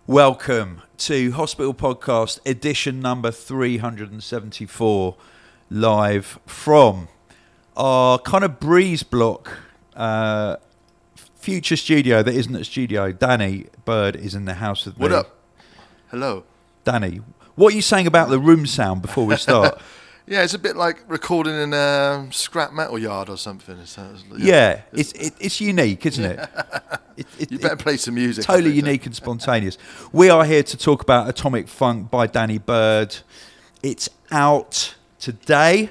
Welcome to Hospital Podcast edition number 374, live from our kind of breeze block future studio that isn't a studio. Danny Byrd is in the house with me. What up? Hello. Danny, what are you saying about the room sound before we start? Yeah, it's a bit like recording in a scrap metal yard or something. It's unique, isn't it? You better play some music. Totally unique and spontaneous. We are here to talk about Atomic Funk by Danny Byrd. It's out today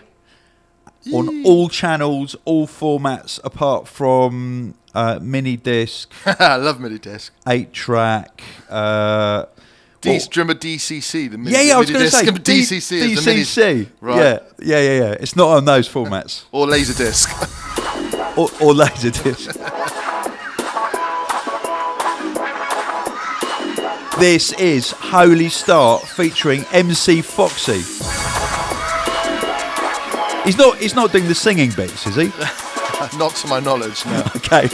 on all channels, all formats, apart from mini disc. I love mini disc. 8-track. Drummer DCC. The mini, I was going to say DCC. DCC. Right. Yeah. It's not on those formats. Or Laserdisc. or Laserdisc. This is Holy Start featuring MC Foxy. He's not doing the singing bits, is he? Not to my knowledge, no. Okay.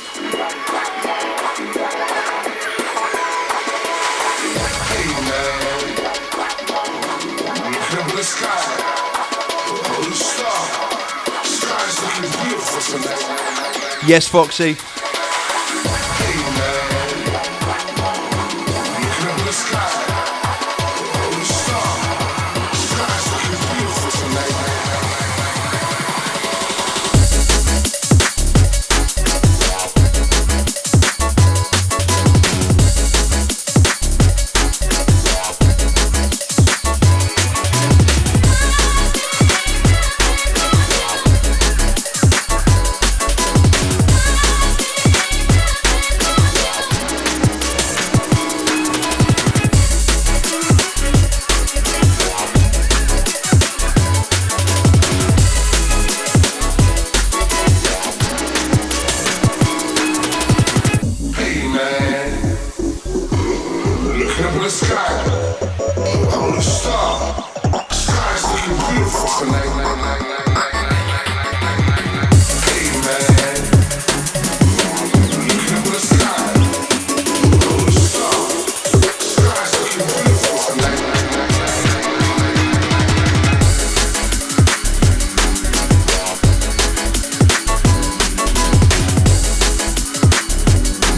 Yes, Foxy.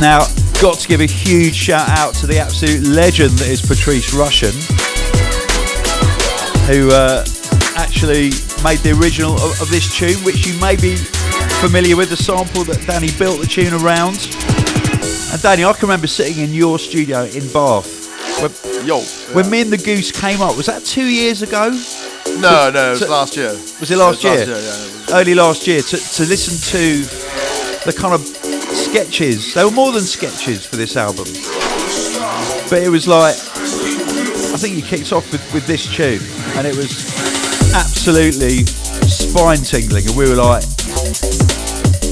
Now, got to give a huge shout out to the absolute legend that is Patrice Rushen, who actually made the original of this tune, which you may be familiar with, the sample that Danny built the tune around. And Danny, I can remember sitting in your studio in Bath when me and the Goose came up. Was that 2 years ago? No, it was last year. Was it last year? Yeah. Early last year, to listen to the kind of sketches. They were more than sketches for this album, but it was like, I think you kicked off with this tune, and it was absolutely spine tingling, and we were like,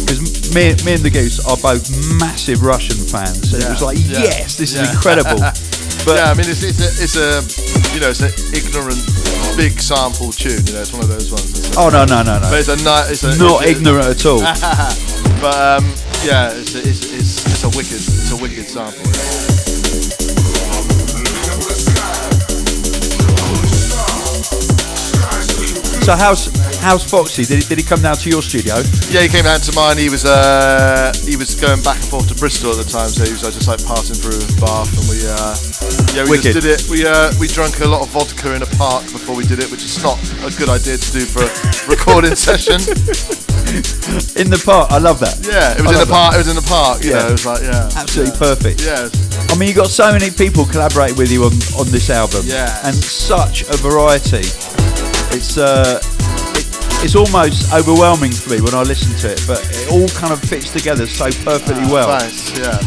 because me and the Goose are both massive Russian fans, so it was like, yes, this is incredible. But yeah, I mean, it's an ignorant big sample tune. It's one of those ones. Oh no! But it's not ignorant at all. But yeah, it's a wicked sample. So how's Foxy? Did he come down to your studio? Yeah, he came down to mine. He was going back and forth to Bristol at the time, so he was just like passing through Bath, and we just did it. We drank a lot of vodka in a park before we did it, which is not a good idea to do for a recording session. In the park, I love that. Yeah, it was in the park. It was in the park. You know, it was like absolutely perfect. Yeah. I mean, you got so many people collaborating with you on this album. Yeah. And such a variety. It's almost overwhelming for me when I listen to it, but it all kind of fits together so perfectly well. Thanks. Yeah.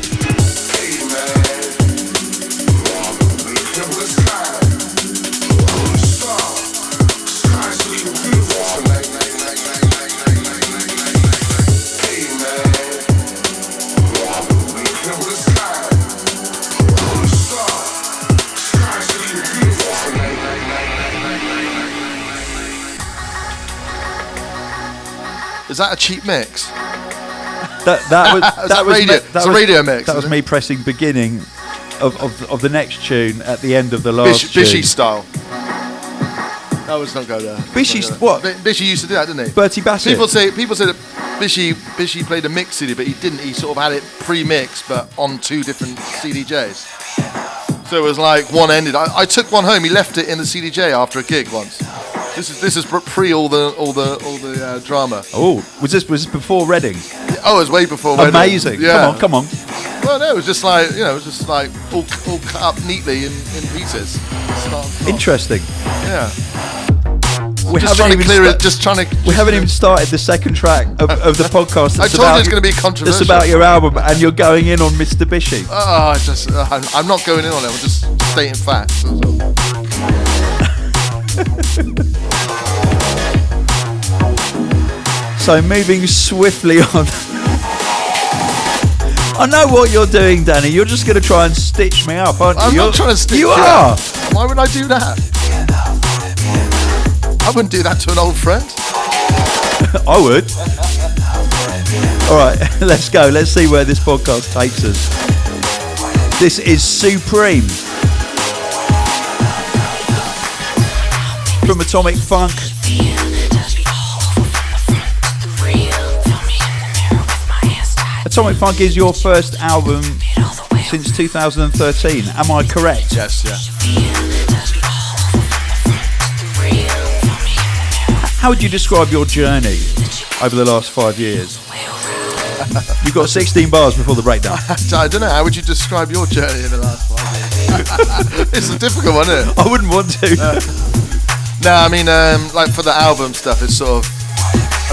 Is that a cheap mix? That was radio mix. That was me pressing beginning of the next tune at the end of the last tune. Bishy style. No, let's not go there. Bishy, what? Bishy used to do that, didn't he? Bertie Bassett. People say that Bishy played a mix CD, but he didn't. He sort of had it pre-mixed, but on 2 different CDJs. So it was like one ended. I took one home. He left it in the CDJ after a gig once. This is pre all the drama. Oh, was this before Reading? Oh, it was way before Reading. Amazing. Yeah. Come on. Well, no, it was just like all cut up neatly in pieces. Interesting. Yeah. We haven't even started the second track of the podcast. I told you it's going to be controversial. It's about your album, and you're going in on Mr. Bishy. I'm not going in on it. I'm just stating facts. So moving swiftly on. I know what you're doing, Danny. You're just going to try and stitch me up, aren't you? I'm not trying to stitch you are. Up. Why would I do that? I wouldn't do that to an old friend. I would. All right, let's go. Let's see where this podcast takes us. This is Supreme from Atomic Funk. Atomic Funk is your first album since 2013. Am I correct? Yes, yeah. How would you describe your journey over the last 5 years? You've got 16 bars before the breakdown. I don't know. How would you describe your journey in the last 5 years? It's a difficult one, isn't it? I wouldn't want to. No, I mean, like for the album stuff, it's sort of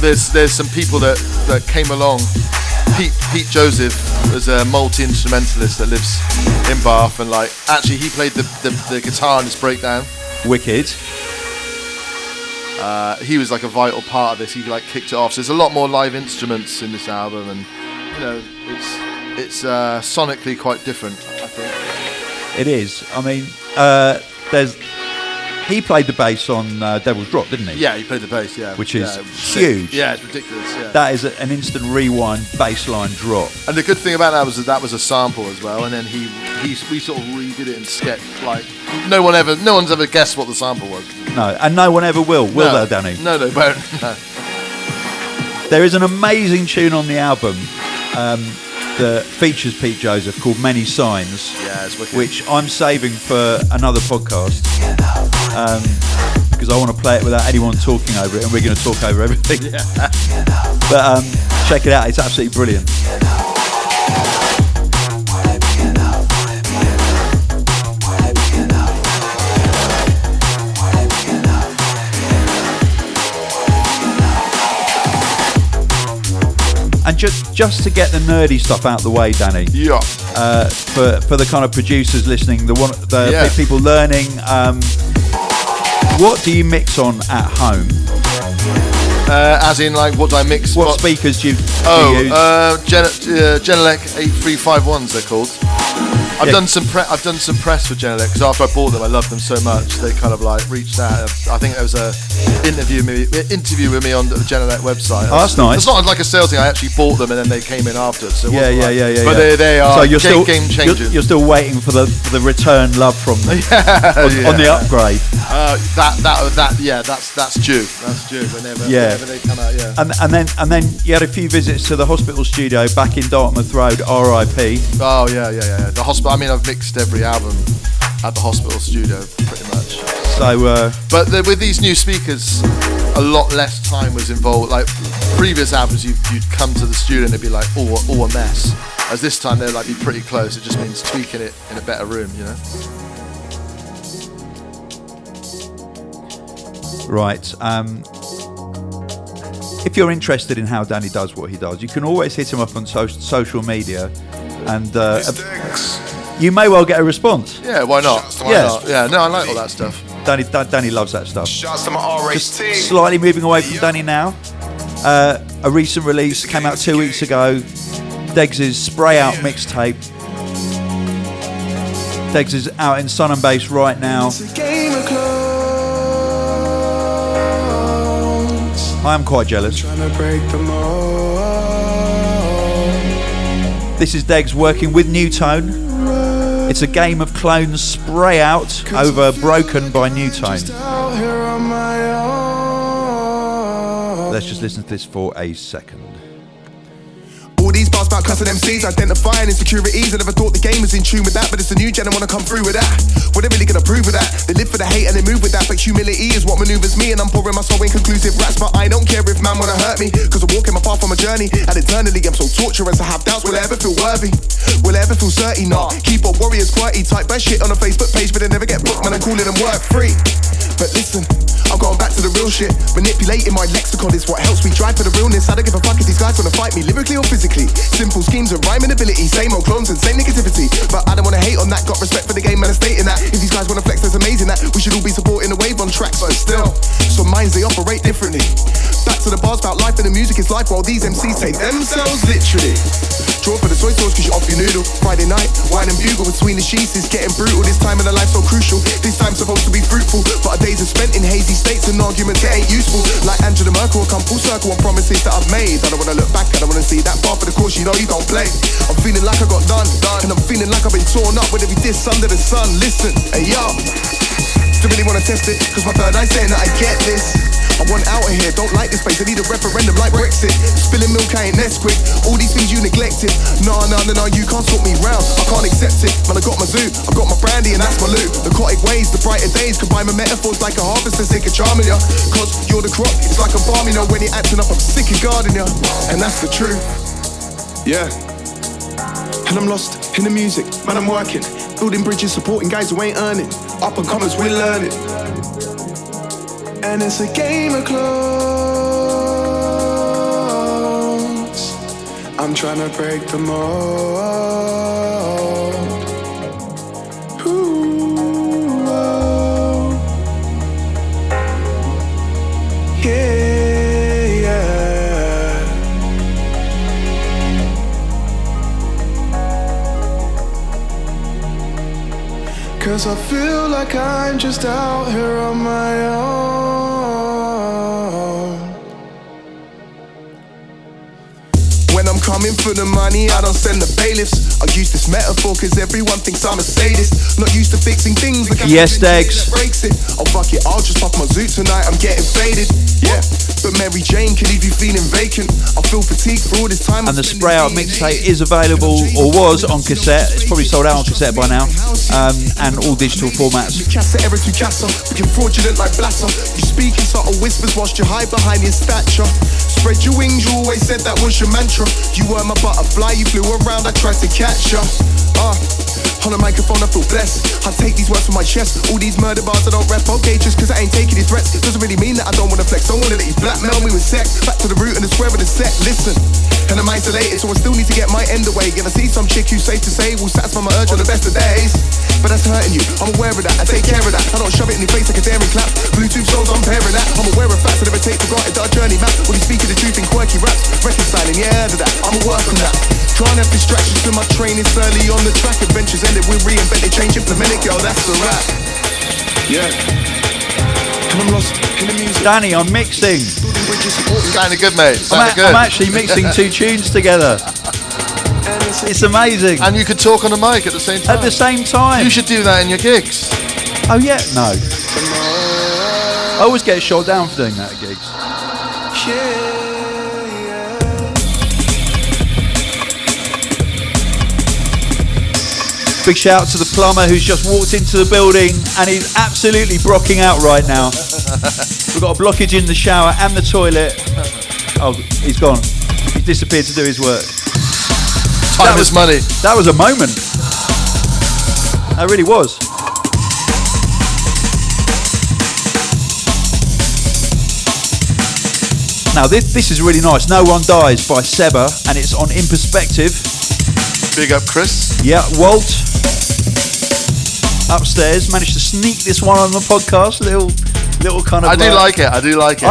there's some people that came along. Pete Joseph was a multi-instrumentalist that lives in Bath, and like actually he played the guitar in this breakdown. Wicked. He was like a vital part of this. He like kicked it off. So there's a lot more live instruments in this album, and you know it's sonically quite different, I think. It is. I mean, he played the bass on Devil's Drop, didn't he? Yeah, he played the bass. Yeah, which is huge. Yeah, it's ridiculous. Yeah. That is an instant rewind bass line drop. And the good thing about that was a sample as well. And then we sort of redid it in sketch. Like no one's ever guessed what the sample was. No, and no one ever will they, Danny? No, they won't. No. There is an amazing tune on the album that features Pete Joseph called Many Signs, yeah, it's wicked. Which I'm saving for another podcast because I want to play it without anyone talking over it, and we're going to talk over everything. Yeah. But check it out, it's absolutely brilliant. And just to get the nerdy stuff out of the way, Danny. Yeah. For the kind of producers listening, the people learning, what do you mix on at home? As in, like, what do I mix? What speakers do you use? Genelec 8351s, they're called. I've done some press for Genelec because after I bought them, I loved them so much. They kind of like reached out. I think there was a interview with me on the Genelec website. Oh, that's nice. It's not like a sales thing. I actually bought them and then they came in afterwards. So yeah. But they are game changers. You're still waiting for the return love from them on the upgrade. That's due. That's due whenever they come out. Yeah. And then you had a few visits to the hospital studio back in Dartmouth Road, RIP. Oh yeah. The hospital. I mean, I've mixed every album at the hospital studio pretty much. So, but with these new speakers, a lot less time was involved. Like previous albums, you'd come to the studio and it'd be like all a mess. As this time, they'd like be pretty close. It just means tweaking it in a better room, you know. Right. If you're interested in how Danny does what he does, you can always hit him up on social media, and you may well get a response. Yeah, why not? Yeah, no, I like all that stuff. Danny loves that stuff. Just slightly moving away from Danny now. A recent release came out 2 weeks ago. Degs' Sprayout mixtape. Degs is out in Sun and Bass right now. I am quite jealous. This is Degs working with Nutone. It's a game of clones Sprayout over Broken by Nutone. Let's just listen to this for a second. All these bars about cussing MCs, identifying insecurities. I never thought the game was in tune with that, but it's a new gen, I wanna come through with that. What they really gonna prove with that? They live for the hate and they move with that, but humility is what maneuvers me, and I'm pouring my soul in conclusive raps, but I don't care if man wanna hurt me, cause I'm walking my path on my journey, and eternally I'm so torturous, I have doubts, will I ever feel worthy? Will I ever feel certain? Nah, keyboard warriors quirky, type bad shit on a Facebook page, but they never get booked, man, I'm calling them work free. But listen, I'm going back to the real shit. Manipulating my lexicon is what helps me drive for the realness. I don't give a fuck if these guys wanna fight me, lyrically or physically. Simple schemes of rhyming ability, same old clones and same negativity. But I don't wanna hate on that, got respect for the game, man, I'm stating that. If these guys wanna flex, that's amazing that. We should all be supporting the wave on tracks, but still, some minds they operate differently. Back to the bars about life and the music is life, while these MCs take themselves literally. Draw for the soy sauce cause you're off your noodle. Friday night, wine and bugle between the sheets is getting brutal. This time in the life so crucial. This time's supposed to be fruitful, but our days are spent in hazy states and arguments that ain't useful. Like Angela Merkel, come full circle on promises that I've made. I don't wanna look back, I don't wanna see that bar for the course, you know you don't play. I'm feeling like I got done, and I'm feeling like I've been torn up with every diss under the sun. Listen, hey yo, still really wanna test it, cause my third eye's saying that I get this. I want out of here, don't like this place, I need a referendum like Brexit. Spilling milk, I ain't Nesquik, all these things you neglected. Nah, you can't sort me round, I can't accept it. Man, I got my zoo, I got my brandy and that's my loot. The aquatic ways, the brighter days, combine my metaphors like a harvester, sick of charming ya. Cause you're the crop, it's like a farm, you know, when you're acting up, I'm sick of guarding ya. And that's the truth, yeah. And I'm lost in the music, man, I'm working, building bridges, supporting guys who ain't earning. Up and comers, we're learning. And it's a game of clones. I'm trying to break the mold. Ooh, oh. Yeah, yeah. Cause I feel like I'm just out here on my own. When I'm coming for the money, I don't send the bailiffs. I use this metaphor cause everyone thinks I'm a sadist. Not used to fixing things like yes, Degs. Breaks it. Oh fuck it, I'll just pop my zoot tonight, I'm getting faded. Yeah, but Mary Jane can leave you feeling vacant. I feel fatigued for all this time. And the Sprayout mixtape is available, or was on cassette. It's probably sold out on cassette by now, and all digital formats. Looking fraudulent like blatter. You speak in subtle whispers whilst you hide behind your stature. Spread your wings, you always said that was your mantra. You were my butterfly, you flew around, I tried to catch ya. On the microphone I feel blessed. I take these words from my chest. All these murder bars I don't rep. Okay, just cause I ain't taking these threats doesn't really mean that I don't wanna flex. Don't wanna let you blackmail me with sex. Back to the root and the square of the set. Listen, and I'm isolated, so I still need to get my end away. Gonna see some chick who's safe to say will satisfy my urge on the best of days. But that's hurting you, I'm aware of that, I take care of that. I don't shove it in your face like a daring clap. Bluetooth shows, I'm pairing that. I'm aware of facts, I never take for granted that I journey map. When you speaking the truth in quirky raps, reconciling, yeah, heard of that, I'ma work on that. Can't have distractions to my training, early on the track. Adventures ended, we reinvent it, change, implement it, girl, that's the rap. Yeah. And I'm lost in the music. Danny, I'm mixing. Sounding good, mate. I'm actually mixing two tunes together. It's amazing. And you could talk on a mic at the same time. At the same time. You should do that in your gigs. Oh yeah, no. I always get shot down for doing that at gigs. Big shout out to the plumber who's just walked into the building and he's absolutely brocking out right now. We've got a blockage in the shower and the toilet. Oh, he's gone. He's disappeared to do his work. Time is money. That was a moment. That really was. Now this is really nice. No One Dies by Seba, and it's on In Perspective. Big up, Chris. Yeah, Walt upstairs managed to sneak this one on the podcast. Little kind of. I do like it. I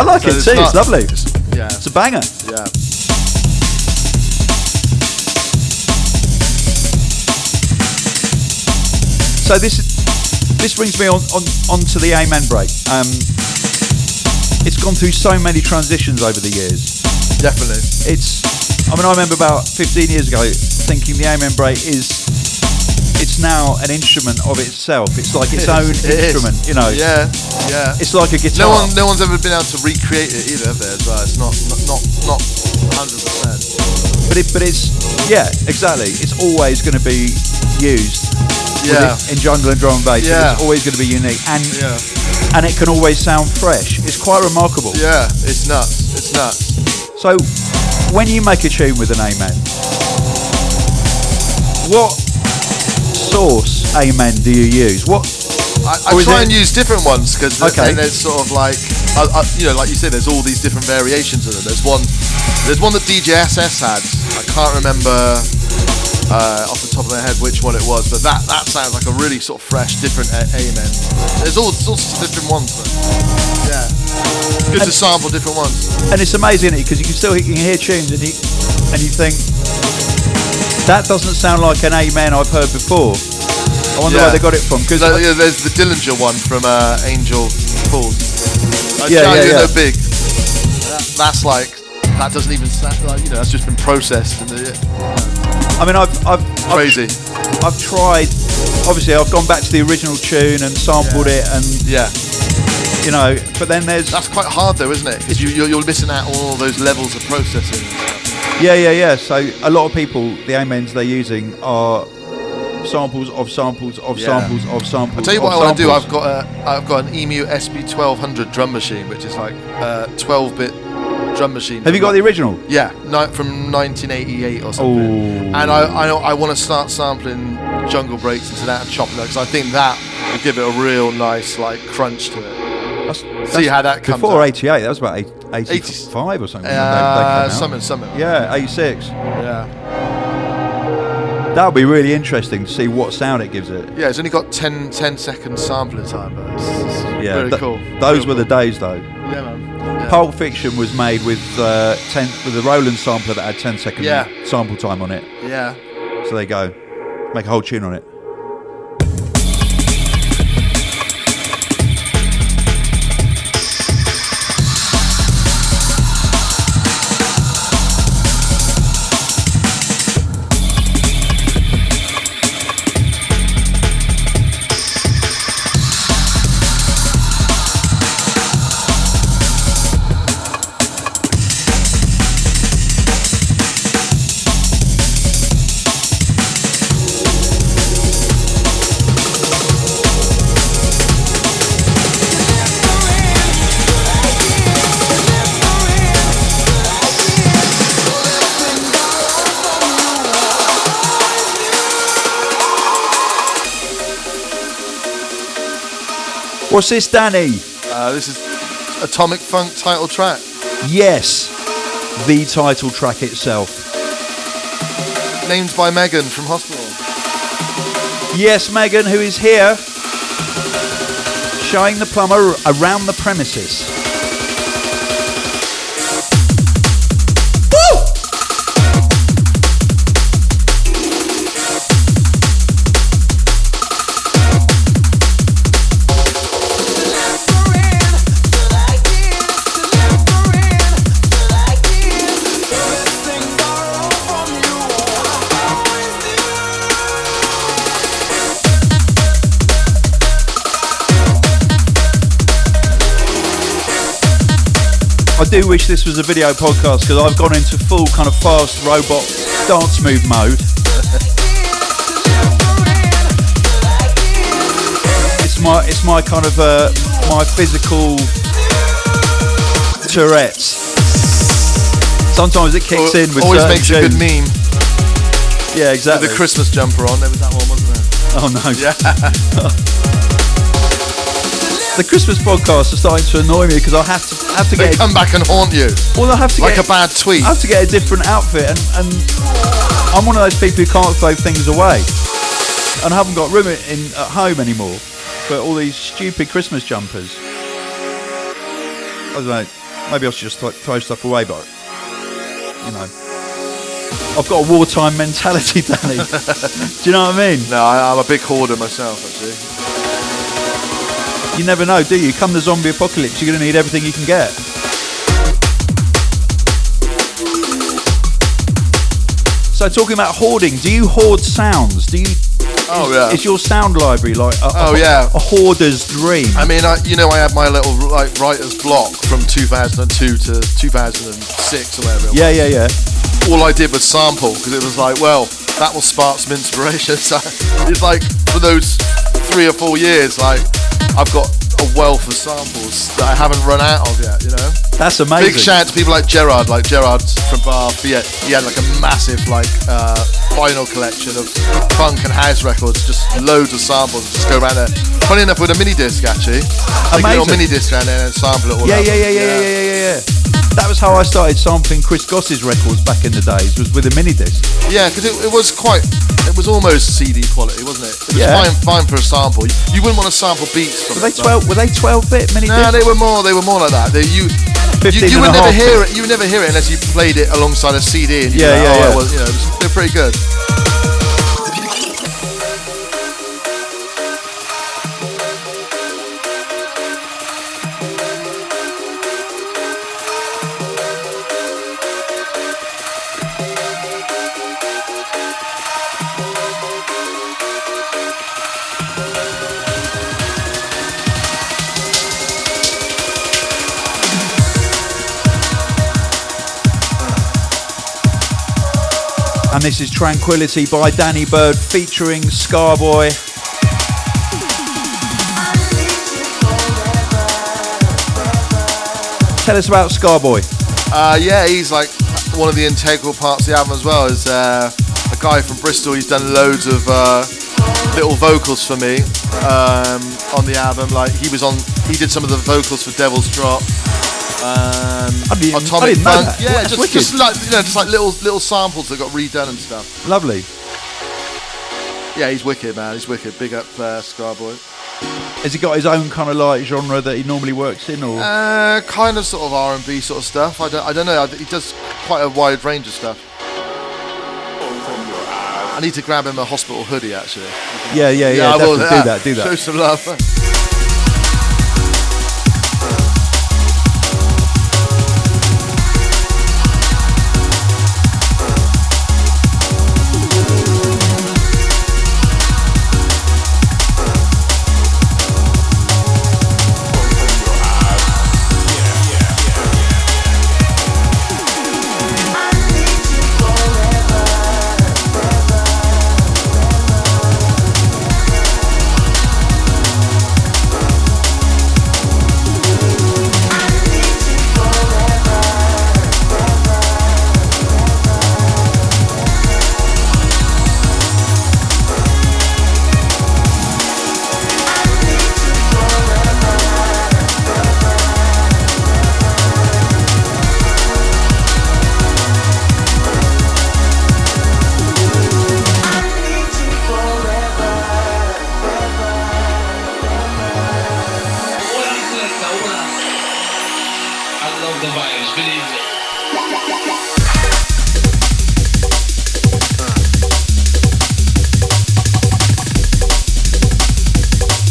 like it too. It's lovely. It's a banger. Yeah. So this brings me on to the Amen break. It's gone through so many transitions over the years. Definitely. I remember about 15 years ago thinking the Amen break is it's now an instrument of itself. It's like its own instrument, you know. Yeah. It's like a guitar. No one's ever been able to recreate it either, have they? As well, it's not 100%. But it's exactly. It's always going to be used. In jungle and drum and bass. Yeah. It's always going to be unique, and it can always sound fresh. It's quite remarkable. Yeah, it's nuts. It's nuts. So, when you make a tune with an Amen, what source Amen do you use? I try and use different ones because there's sort of like, like you said, there's all these different variations of them. There's one that DJ SS had. I can't remember off the top of my head which one it was, but that sounds like a really sort of fresh, different Amen. There's all sorts of different ones, but it's good to sample different ones. And it's amazing because you can hear tunes and you think that doesn't sound like an Amen I've heard before. I wonder where they got it from. Because there's the Dillinger one from Angel Falls. Yeah. Big. That's like, that doesn't even sound like, that's just been processed. I mean, I've crazy. I've tried. Obviously, I've gone back to the original tune and sampled it, and but then that's quite hard though, isn't it? Because you're missing out on all those levels of processing. Yeah. So a lot of people, the Amens they're using are samples of samples of samples of samples. I'll tell you what I want to do. I've got an EMU SB1200 drum machine, which is like 12-bit drum machine. Have you got the original? Yeah, from 1988 or something. And I want to start sampling jungle breaks into that and chopping that, because I think that will give it a real nice like crunch to it. See how that comes before out. 88. That was about 85 or something. Something. Yeah, 86. Yeah. That would be really interesting to see what sound it gives it. Yeah, it's only got 10 second sampling time, but it's very cool. Those were the days, though. Yeah, man. Yeah. Pulp Fiction was made with a Roland sampler that had 10-second sample time on it. Yeah. So there you go. Make a whole tune on it. What's this, Danny? This is Atomic Funk title track. Yes, the title track itself. Named by Megan from Hospital. Yes, Megan, who is here, showing the plumber around the premises. I do wish this was a video podcast, because I've gone into full kind of fast robot dance move mode. It's my kind of my physical Tourette's. Sometimes it kicks in with always certain makes tunes. a good meme. Yeah, exactly. With the Christmas jumper on, there was that one, wasn't there? Oh no. Yeah. The Christmas podcasts are starting to annoy me, because I have to They get come back and haunt you. Well, I have to like get a bad tweet. I have to get a different outfit, and I'm one of those people who can't throw things away, and I haven't got room at home anymore for all these stupid Christmas jumpers. I don't know. Maybe I should just throw stuff away, but I've got a wartime mentality, Danny. Do you know what I mean? No, I'm a big hoarder myself, actually. You never know, do you? Come the zombie apocalypse, you're going to need everything you can get. So talking about hoarding, do you hoard sounds? Do you Oh, yeah. Is your sound library like a hoarder's dream? I mean, I had my little writer's block from 2002 to 2006 or whatever. Yeah. All I did was sample, because it was like, well, that will spark some inspiration. So it's like, for those 3 or 4 years, like, I've got a wealth of samples that I haven't run out of yet, you know? That's amazing. Big shout out to people like Gerard from Bath. He had like a massive vinyl collection of funk and house records, just loads of samples, just go around there. Funny enough, with a mini disc actually. Take a little mini disc around there and sample it all. Yeah. That was how I started sampling Chris Goss's records back in the days, was with a mini disc. Yeah, because it was almost CD quality, wasn't it? It was fine for a sample. You wouldn't want to sample beats from Were they 12-bit mini discs? No, they were more like that. You would never hear it. You would never hear it unless you played it alongside a CD. And it was, they're pretty good. And this is Tranquility by Danny Byrd featuring Scarboy. Tell us about Scarboy. He's like one of the integral parts of the album as well. Is a guy from Bristol. He's done loads of little vocals for me on the album. Like he did some of the vocals for Devil's Drop. Atomic Funk, just like little samples that got redone and stuff. Lovely. Yeah, he's wicked, man. He's wicked. Big up Scarboy. Has he got his own kind of like genre that he normally works in, or kind of sort of R&B sort of stuff? I don't know. He does quite a wide range of stuff. I need to grab him a hospital hoodie, actually. Yeah. Do that. Show some love.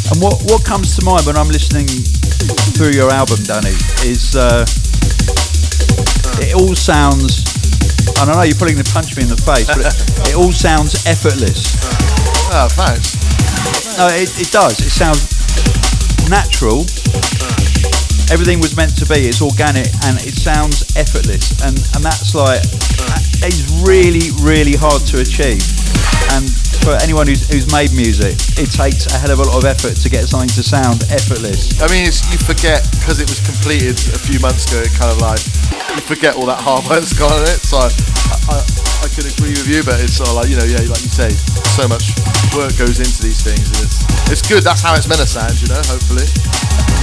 And what comes to mind when I'm listening through your album, Danny, is it all sounds, and I know you're probably going to punch me in the face, but it all sounds effortless. Oh, thanks. No, it does. It sounds natural. Everything was meant to be. It's organic and it sounds effortless. And that's like, it's really, really hard to achieve. And for anyone who's made music, it takes a hell of a lot of effort to get something to sound effortless. I mean, you forget, because it was completed a few months ago, it kind of like, you forget all that hard work's gone on it. So I could agree with you, but it's sort of like, like you say, so much work goes into these things. And it's good, that's how it's meant to sound, hopefully.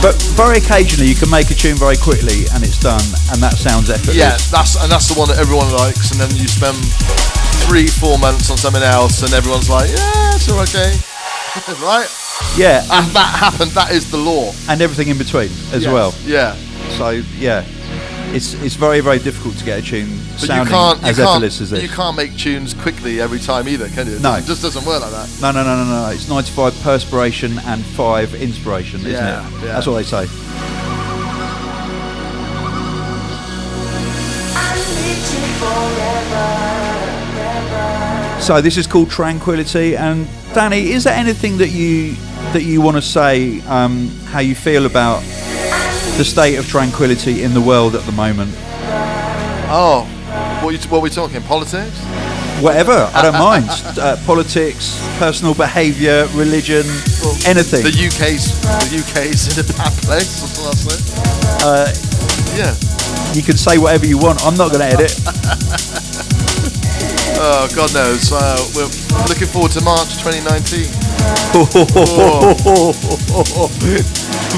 But very occasionally you can make a tune very quickly and it's done, and that sounds effortless. Yeah, that's the one that everyone likes, and then you spend 3-4 months on something else and everyone's like, yeah, it's all okay. Right? Yeah. And that happened, that is the law. And everything in between as well. Yeah. So, yeah. It's very, very difficult to get a tune sounding as effortless as this. You can't make tunes quickly every time either, can you? No. It just doesn't work like that. No. It's 95 perspiration and 5 inspiration, isn't it? Yeah. That's what they say. So this is called Tranquility, and Danny, is there anything that you want to say, how you feel about the state of tranquility in the world at the moment? Oh, what are we talking? Politics? Whatever, I don't mind. Politics, personal behaviour, religion, anything. The UK's in a bad place. That's what I'll say. Yeah. You can say whatever you want. I'm not going to edit. Oh, God knows. We're looking forward to March 2019.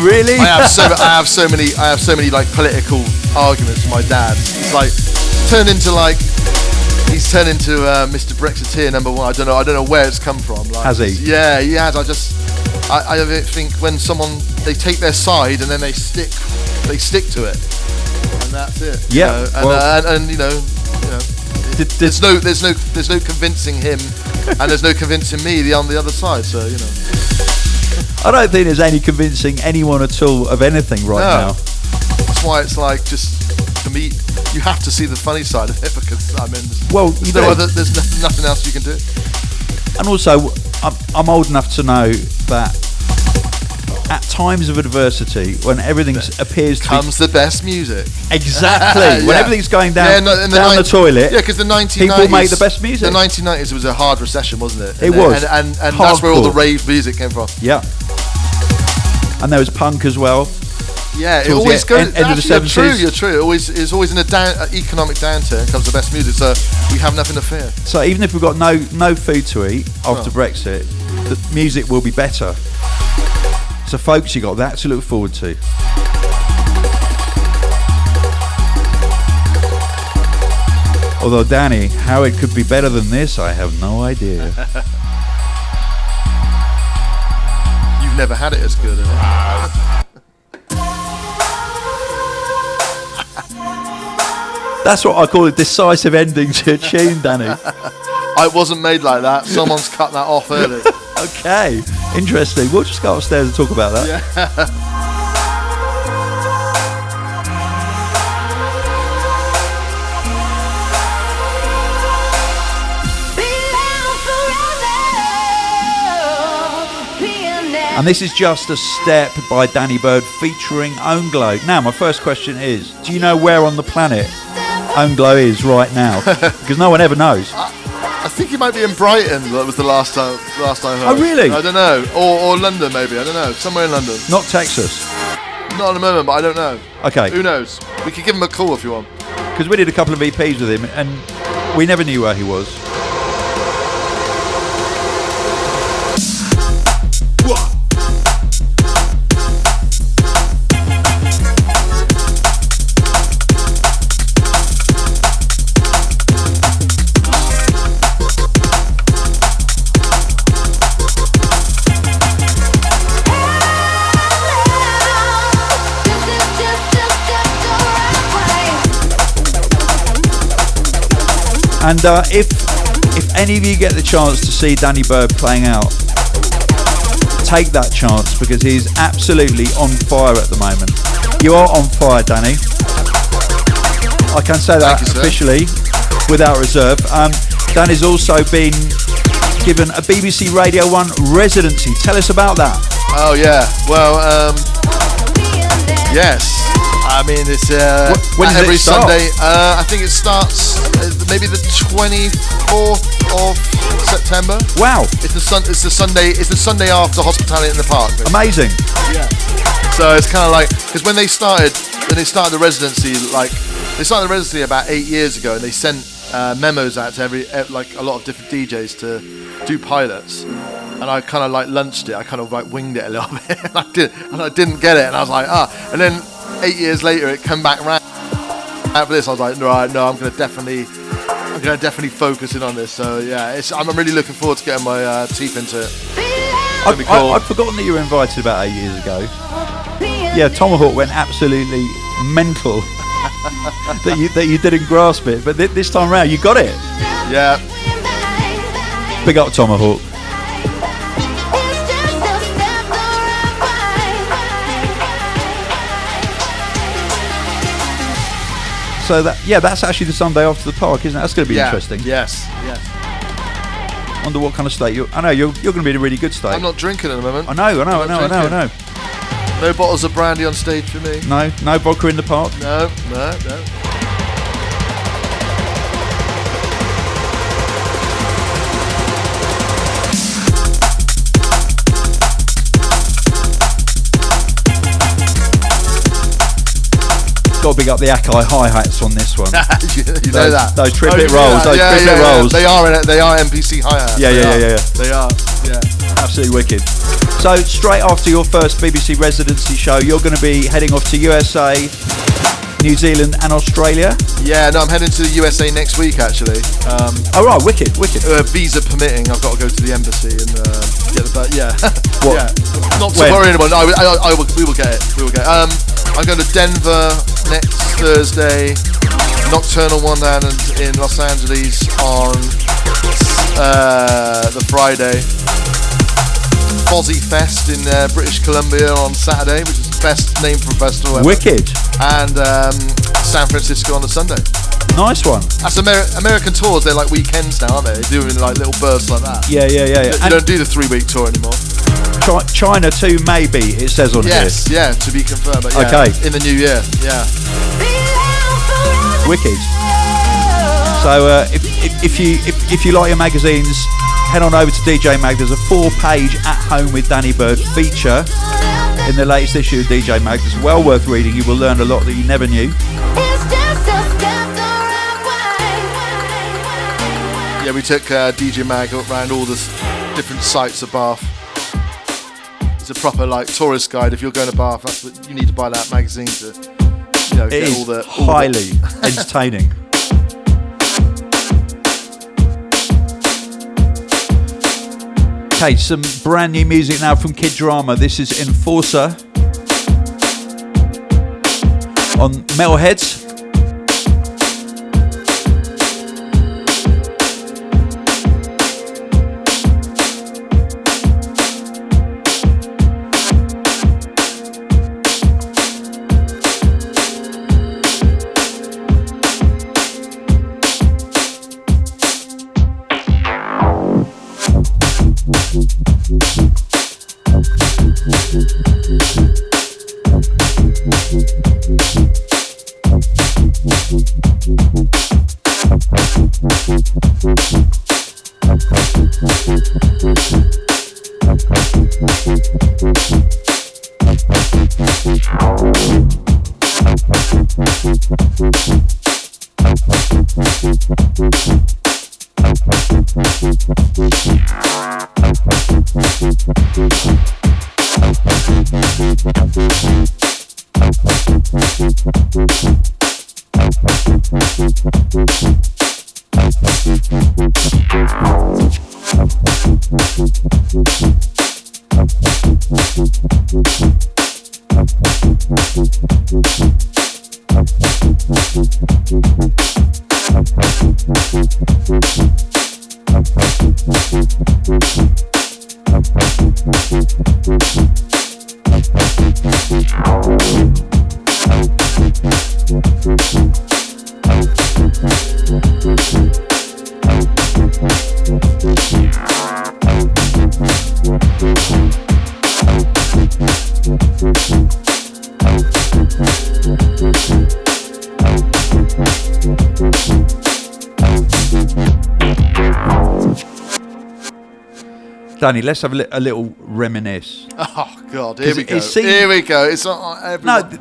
Really? I have so many like political arguments with my dad. He's turned into Mr. Brexiteer #1. I don't know where it's come from. Like, has he? Yeah, he has. I think when they take their side and then they stick to it, and that's it. Yeah. There's no convincing him, and there's no convincing me on the other side. So I don't think there's any convincing anyone at all of anything now. That's why it's like, just for me, you have to see the funny side of it, because there's nothing else you can do. And also, I'm old enough to know that at times of adversity, when everything appears to comes the best music. Exactly. When everything's going down the toilet. Yeah, because the 1990s. People make the best music. The 1990s was a hard recession, wasn't it? It was. And that's where all the rave music came from. Yeah. And there was punk as well. Yeah, it always goes. End of the 70s. You're true. It's always in economic downturn comes the best music. So we have nothing to fear. So even if we've got no food to eat after Brexit, the music will be better. So folks, you got that to look forward to. Although Danny, how it could be better than this, I have no idea. You've never had it as good, have you? That's what I call a decisive ending to a tune, Danny. I wasn't made like that. Someone's cut that off early. Okay, interesting. We'll just go upstairs and talk about that. Yeah. And this is Just a Step by Danny Byrd featuring Ownglow. Now, my first question is, do you know where on the planet Ownglow is right now? Because no one ever knows. I think he might be in Brighton. That was the last time I heard. Oh, really? I don't know. Or London, maybe. I don't know. Somewhere in London. Not Texas. Not at the moment, but I don't know. Okay. Who knows? We could give him a call if you want. Because we did a couple of EPs with him, and we never knew where he was. And if any of you get the chance to see Danny Byrd playing out, take that chance, because he's absolutely on fire at the moment. You are on fire, Danny. I can say that officially, without reserve. Danny's also been given a BBC Radio 1 residency. Tell us about that. Oh yeah, well, yes. I mean, it's when does every it start? Sunday. I think it starts maybe the 24th of September. Wow! It's the Sunday. It's the Sunday after Hospitality in the Park. Basically. Amazing. Yeah. So it's kind of like, because when they started the residency, they started the residency about 8 years ago, and they sent memos out to a lot of different DJs to do pilots. And I kind of lunched it. I kind of winged it a little bit, and I didn't get it, and I was like, and then 8 years later, it came back round. After this, I was like, right, no, I'm gonna definitely focus in on this. So yeah, I'm really looking forward to getting my teeth into it. I'd forgotten that you were invited about 8 years ago. Yeah, Tomahawk went absolutely mental that you didn't grasp it, but this time around you got it. Yeah. Big up Tomahawk. So that's actually the Sunday after the park, isn't it? That's going to be interesting. Yes. Wonder what kind of state you're. I know you're going to be in a really good state. I'm not drinking at the moment. I know. No bottles of brandy on stage for me. No vodka in the park. No. Got to big up the Akai hi-hats on this one. you know that. Those triplet rolls. Triplet rolls. They are MPC hi-hats. Yeah. They are. Yeah. Absolutely wicked. So straight after your first BBC residency show, you're going to be heading off to USA, New Zealand and Australia. Yeah, no, I'm heading to the USA next week actually. Oh right, wicked. Visa permitting, I've got to go to the embassy and get the yeah. What? Yeah. Not to worry anyone. We will get it. I'm going to Denver next Thursday, Nocturnal Wonderland in Los Angeles on the Friday, Fozzy Fest in British Columbia on Saturday, which is the best name for a festival ever. Wicked. And San Francisco on the Sunday. Nice one. That's American tours. They're like weekends now, aren't they? They're doing like little bursts like that. Yeah. You don't do the 3-week tour anymore. China too, maybe it says on here. Yes, yeah, to be confirmed. But yeah, okay. In the new year, yeah. Wicked. So if you like your magazines, head on over to DJ Mag. There's a 4-page At Home with Danny Byrd feature in the latest issue of DJ Mag. It's well worth reading. You will learn a lot that you never knew. Yeah, we took DJ Mag around all the different sites of Bath. It's a proper like tourist guide. If you're going to Bath, that's what you need to buy that magazine to, get all the highly entertaining. Okay, some brand new music now from Kid Drama. This is Enforcer on Metalheads. Danny, let's have a little reminisce. Oh God, here we go. Here we go. It's not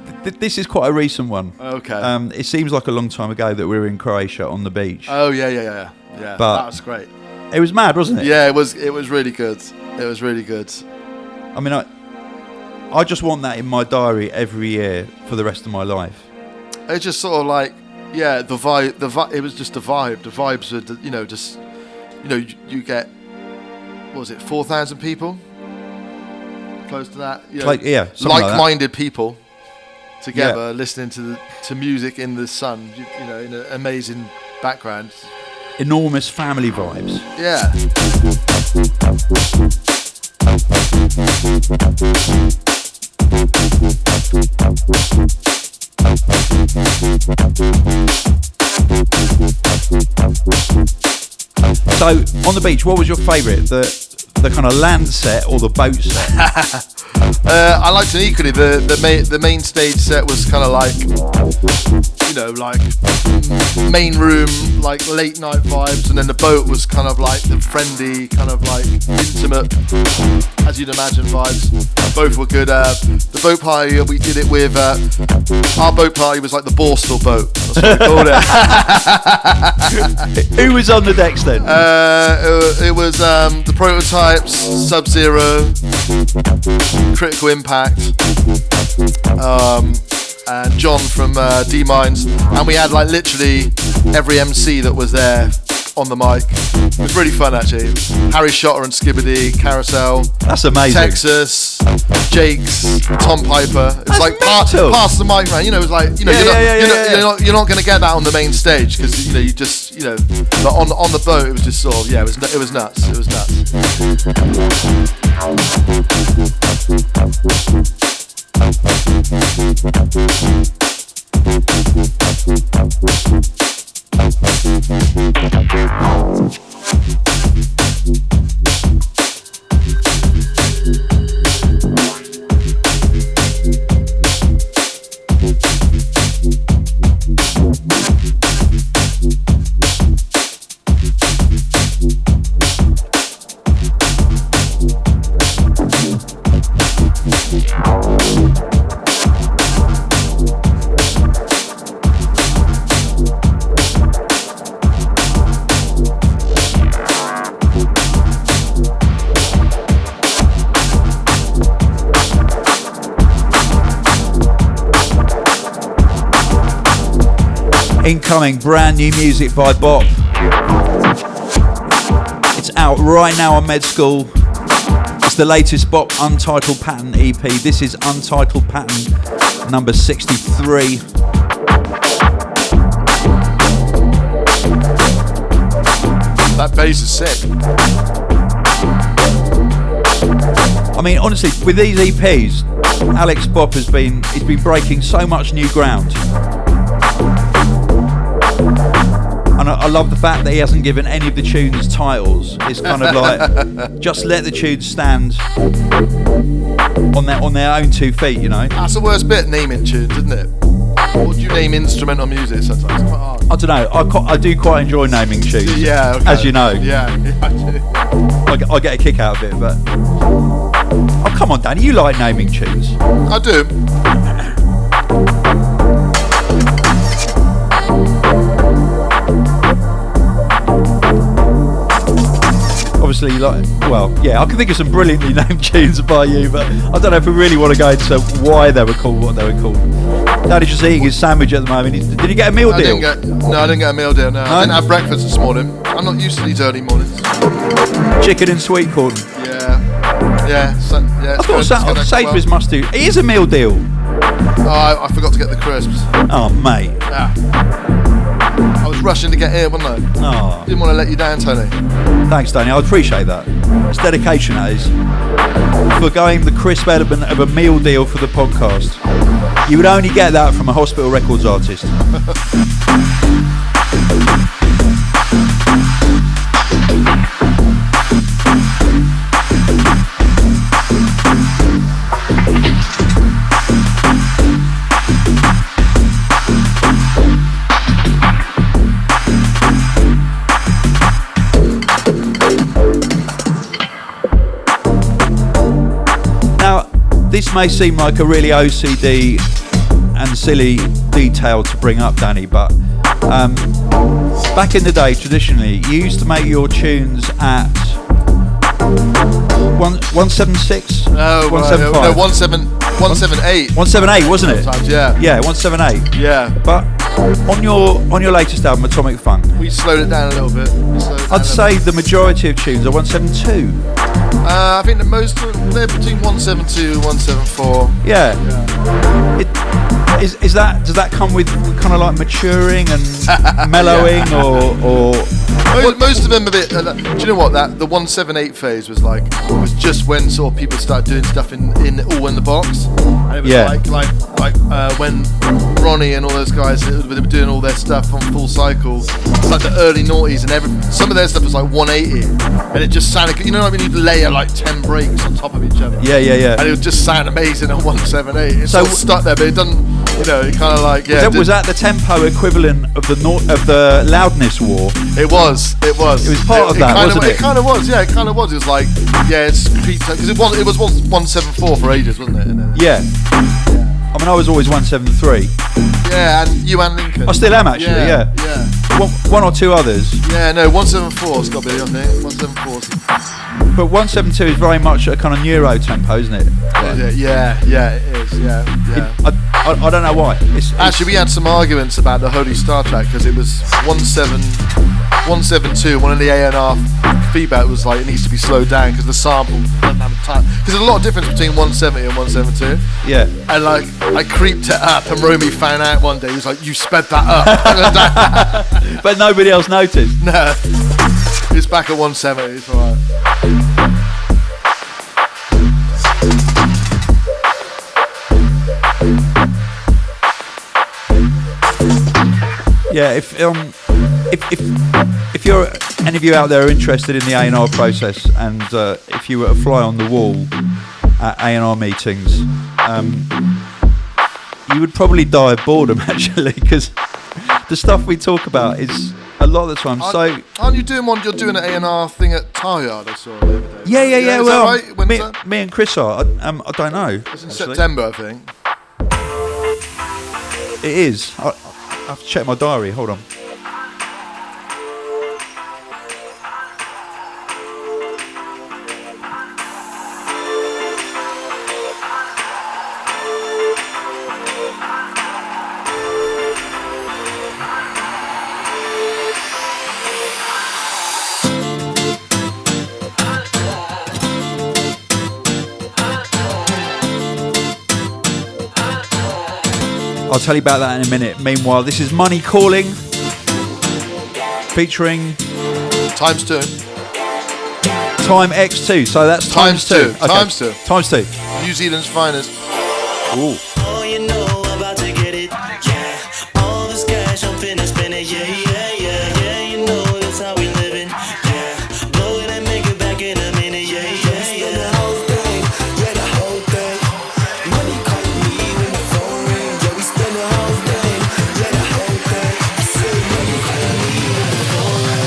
this is quite a recent one. Okay. It seems like a long time ago that we were in Croatia on the beach. Oh yeah. But that was great. It was mad, wasn't it? Yeah, it was really good. It was really good. I mean, I just want that in my diary every year for the rest of my life. It's just sort of like, yeah, the vibe. It was just the vibe. The vibes were, you get. What was it, 4,000 people? Close to that. Like-minded people together listening to music in the sun, in an amazing background. Enormous family vibes. Yeah. So on the beach, what was your favourite? The kind of land set or the boat set? I liked it equally. The main stage set was kind of like, you know, like main room, like late night vibes, and then the boat was kind of like the friendly, kind of like intimate, as you'd imagine, vibes. Both were good. The boat party, we did it with, our boat party was like the Borstal boat. That's what we called it. Who was on the decks then? It was the Prototypes, Sub-Zero, Critical Impact, and John from D-Mines, and we had like literally every MC that was there on the mic. It was really fun actually. Harry Shotter and Skibbity, Carousel. That's amazing. Texas, Jakes, Tom Piper. It's like pass the mic around. You know, it's like, you know, you're not going to get that on the main stage because, you know, you just, you know, but on the boat it was just sort of, yeah, it was nuts. It was nuts. Incoming brand new music by Bop. It's out right now on Med School. It's the latest Bop Untitled Pattern EP. This is Untitled Pattern number 63. That bass is sick. I mean, honestly, with these EPs, Alex Bop he's been breaking so much new ground. And I love the fact that he hasn't given any of the tunes titles. It's kind of like, just let the tunes stand on their own 2 feet, you know? That's the worst bit, naming tunes, isn't it? What do you name instrumental music sometimes? It's quite hard. I don't know, I do quite enjoy naming tunes. Yeah, okay. As you know. Yeah, I do. I get a kick out of it, but... Oh, come on, Danny, you like naming tunes. I do. Obviously, like, well, yeah, I can think of some brilliantly named tunes by you, but I don't know if we really want to go into why they were called what they were called. Daddy's just eating his sandwich at the moment. Did he get a meal deal? I didn't get a meal deal, no. I didn't have breakfast this morning. I'm not used to these early mornings. Chicken and sweet corn. Yeah. I thought Sainsbury's must do. It is a meal deal. Oh, I forgot to get the crisps. Oh, mate. Yeah. I was rushing to get here, wasn't I? Oh. Didn't want to let you down, Tony. Thanks, Danny. I appreciate that. It's dedication, that is. Forgoing the crisp element of a meal deal for the podcast. You would only get that from a Hospital Records artist. This may seem like a really OCD and silly detail to bring up, Danny, but back in the day, traditionally, you used to make your tunes at 176? No, 175? No, 178. 178, wasn't it? Sometimes, yeah. Yeah, 178. Yeah. But on your latest album, Atomic Funk, we slowed it down a little bit. I'd say the majority of tunes are 172. I think they're between 172 and 174. Yeah. Does that come with kind of like maturing and mellowing, or Most of them a bit. Do you know what? That the 178 phase was like. Was just when sort of people started doing stuff in the box. And it was like when Ronnie and all those guys they were doing all their stuff on Full Cycle. It's like the early noughties and some of their stuff was like 180, and it just sounded. You know, like when you layer like 10 breaks on top of each other. Yeah. And it would just sound amazing on 178. It's so stuck there, but it doesn't. You know, it kind of like Was that the tempo equivalent of the loudness war? It was. It was part of that, wasn't it? It kind of was. Yeah, it kind of was. It was like it's because it was 174 for ages, wasn't it? Yeah. I mean, I was always 173. Yeah, and you and Lincoln. I still am actually. Yeah. One or two others. Yeah, no, 174's got to be, I think. 174's. But 172 is very much a kind of neuro tempo, isn't it? Yeah, it is. Yeah. I don't know why. Actually, we had some arguments about the Holy Star track because it was 172. One of the A&R feedback was like it needs to be slowed down because the sample doesn't have time. Because there's a lot of difference between 170 and 172. Yeah. And like I creeped it up, and Romy found out one day. He was like, "You sped that up," but nobody else noticed. No, it's back at 170. It's alright. Yeah, if you're any of you out there are interested in the A&R process, and if you were a fly on the wall at A&R meetings, you would probably die of boredom actually, because the stuff we talk about is a lot of the time. Aren't you doing one? You're doing an A&R thing at Talyard, I saw the other day. Yeah. Is well, that right? me and Chris are. I don't know. It's in September, I think. It is. I have to check my diary. Hold on. I'll tell you about that in a minute. Meanwhile, this is Money Calling, featuring Times 2. Time X2. So that's times 2. Okay. Times 2. Times 2. New Zealand's finest. Ooh. Oh, you know I'm about to get it. Yeah. All this cash I'm finna spend it. Yeah. You know that's how we living. Yeah. Blow it and make it back in a minute. Yeah. The whole thing. Yeah, the whole thing. Money calling me when the phone ring. Yeah, we spend the whole thing. Yeah, the whole thing. I say money calling me when the phone ring.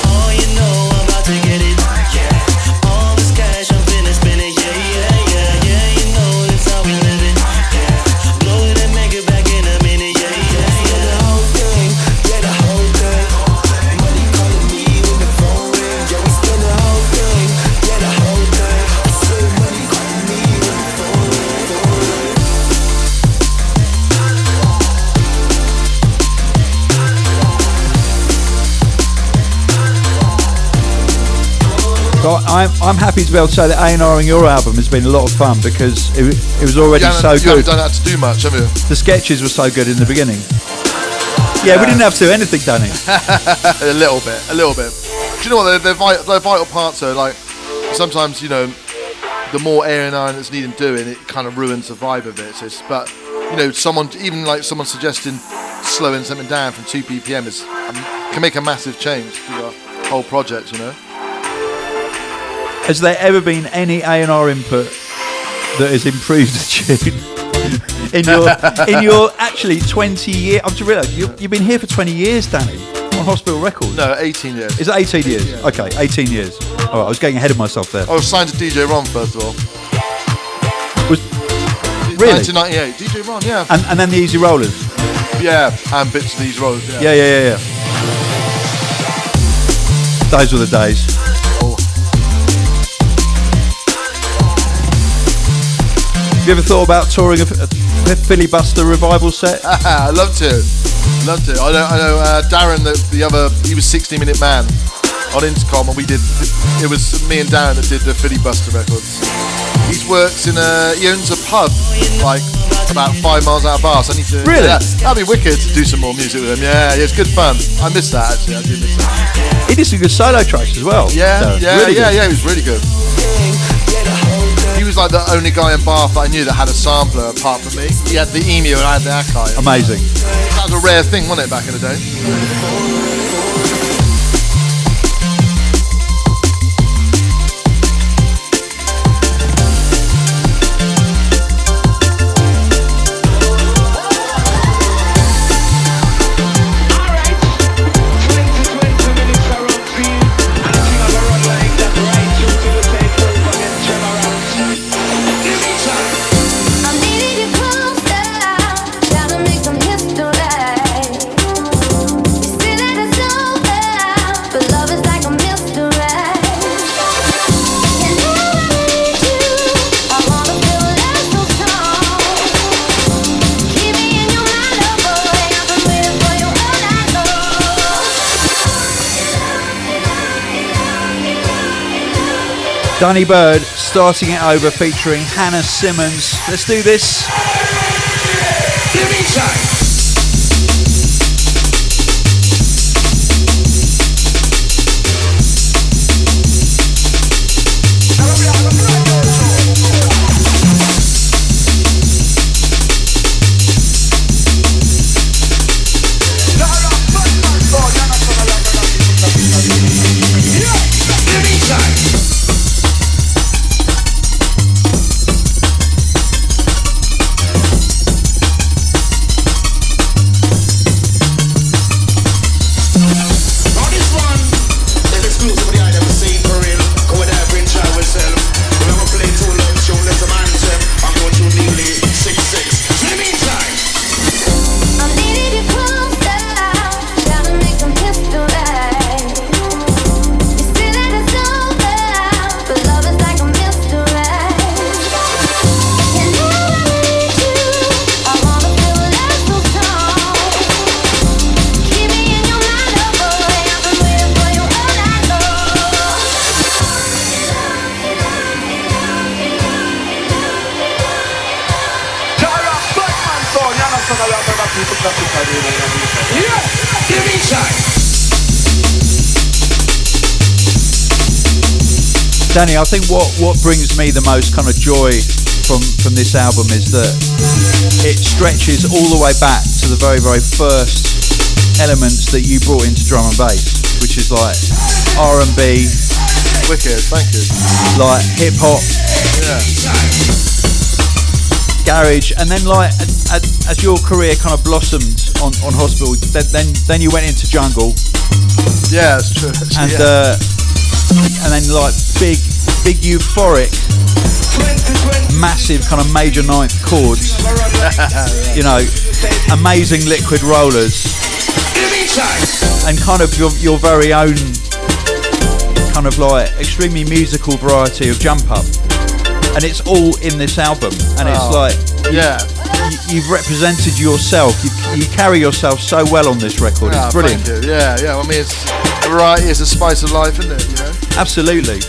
Oh, you know I'm about to get it. Yeah. All this cash I'm finna spend it. Yeah. You know that's how we living. Yeah. Blow it and make it back in a minute. Yeah. The whole thing. Yeah, the whole thing. Money calling me when the phone ring. Yeah, we spend the whole thing. Yeah, the whole thing. I say money calling me when the phone ring. So I'm happy to be able to say that A&Ring your album has been a lot of fun, because it was already so You haven't good. done that to do much, have you? The sketches were so good in the beginning. Yeah, we didn't have to do anything, Danny. A little bit. Do you know what? They're vital parts though. Like sometimes, you know, the more A&R that's needing doing, it kind of ruins the vibe of it. But you know, someone suggesting slowing something down from 2 ppm can make a massive change to the whole project. You know. Has there ever been any A&R input that has improved the tune in your actually 20 years? I've just realised you've been here for 20 years, Danny, on Hospital Records. No, 18 years. Is it 18 years? Yeah. Okay, 18 years. All right, I was getting ahead of myself there. I was signed to DJ Ron first of all. Really? 1998. DJ Ron, yeah. And then the Easy Rollers. Yeah, and bits of these rollers. Yeah. Those were the days. you ever thought about touring a Filibuster revival set? I'd love to. I know Darren, the other, he was 60-Minute Man on Intercom, and it was me and Darren that did the Filibuster records. He works he owns a pub, like, about 5 miles out of Bath. I need to. Really? Yeah, that'd be wicked to do some more music with him. Yeah, it's good fun. I miss that, actually. I do miss that. He did some good solo tracks as well. Yeah, So, really good. he was really good. He was like the only guy in Bath that I knew that had a sampler apart from me. He had the Emu and I had the Akai. Amazing. That was a rare thing, wasn't it, back in the day? Danny Byrd starting it over featuring Hannah Symons. Let's do this. Give me time. Danny, I think what brings me the most kind of joy from this album is that it stretches all the way back to the very, very first elements that you brought into drum and bass, which is like R&B, Wicked, thank you. like hip hop, Yeah. garage, and then like as your career kind of blossomed on Hospital, then you went into jungle, Yeah, that's true. and Yeah. and then like big euphoric, massive kind of major ninth chords, you know, amazing liquid rollers, and kind of your very own kind of like extremely musical variety of jump up, and it's all in this album, and it's like yeah. you've represented yourself. You carry yourself so well on this record. It's brilliant. Thank you. Yeah. I mean, it's variety is the spice of life, isn't it? You know. Absolutely.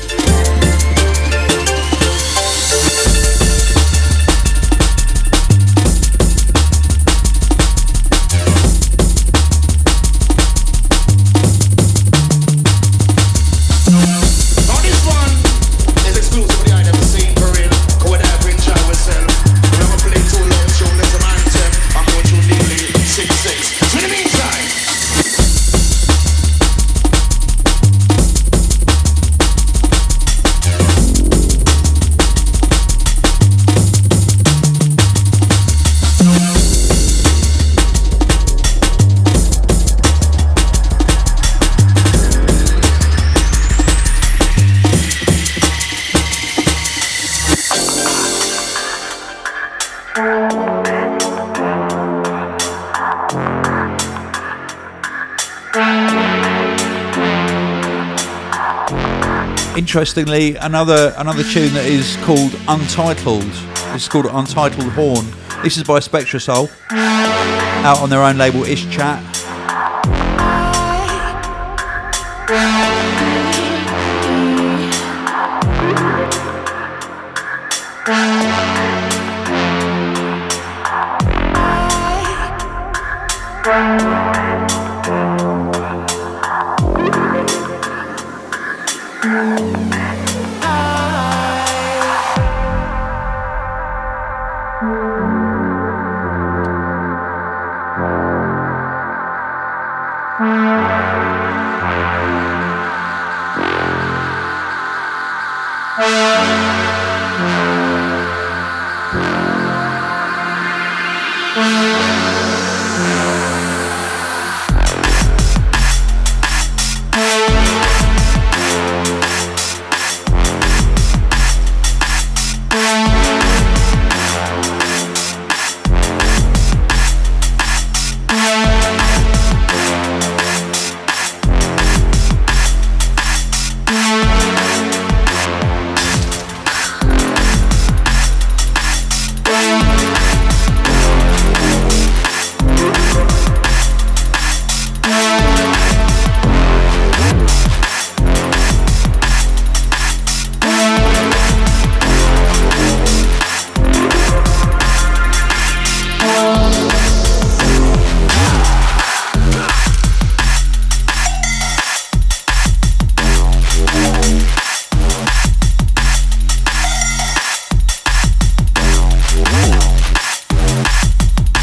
Interestingly, another tune that is called Untitled This is called Untitled Horn. This is by Spectrasoul, out on their own label Ish Chat.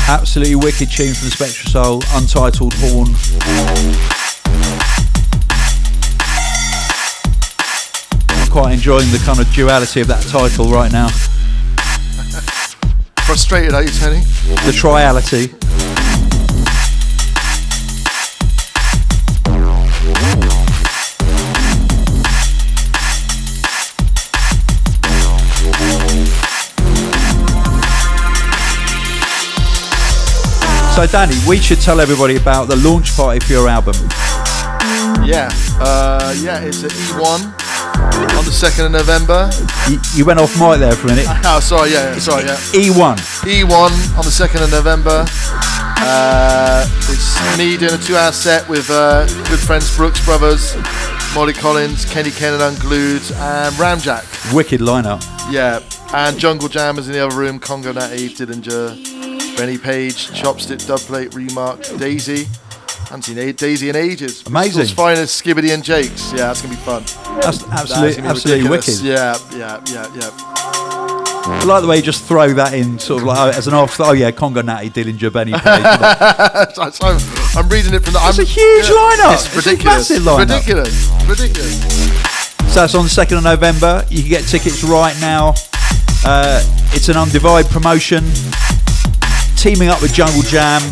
Absolutely wicked tune from Spectrasoul, Untitled Horn. I'm quite enjoying the kind of duality of that title right now. Frustrated, are you, Tony? The triality. So Danny, we should tell everybody about the launch party for your album. Yeah, it's at E1 on the 2nd of November. You went off mic there for a minute. Oh, sorry, yeah. E1. E1 on the 2nd of November. It's me doing a 2-hour set with good friends Brooks Brothers, Molly Collins, Kenny Ken and Unglued, and Ramjack. Wicked lineup. Yeah, and Jungle Jammers in the other room, Congo Natty, Dillinger, Benny Page, Chopstick, Dubplate, Remark, Daisy. I haven't seen Daisy in ages. Amazing. Bristol's finest, Skibbity and Jakes. Yeah, that's going to be fun. That's absolutely wicked. Yeah. I like the way you just throw that in sort of like as an afterthought. Oh yeah, Congo Natty, Dillinger, Benny Page. I'm reading it from the... It's a huge lineup. It's ridiculous. A massive lineup. Ridiculous. So it's on the 2nd of November. You can get tickets right now. It's an Undivide promotion. Teaming up with Jungle Jam,